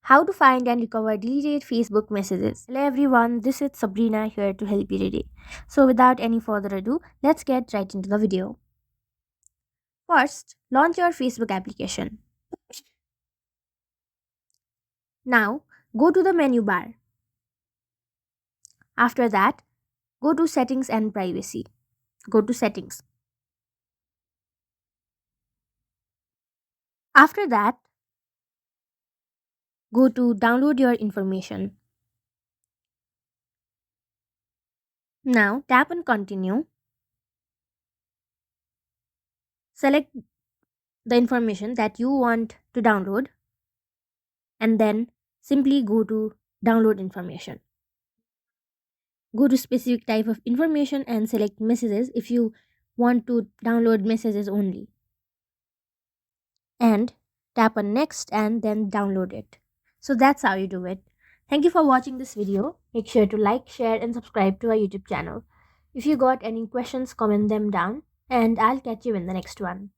How to find and recover deleted Facebook messages. Hello everyone, this is Sabrina here to help you today. So without any further ado, let's get right into the video. First, launch your Facebook application. Now, go to the menu bar. After that, go to settings and privacy. Go to settings. After that, go to download your information. Now, tap on continue. Select the information that you want to download and then simply go to download information. Go to specific type of information and select messages if you want to download messages only, and tap on next and then download it. So that's how you do it. Thank you for watching this video. Make sure to like, share and subscribe to our YouTube channel. If you got any questions, comment them down and I'll catch you in the next one.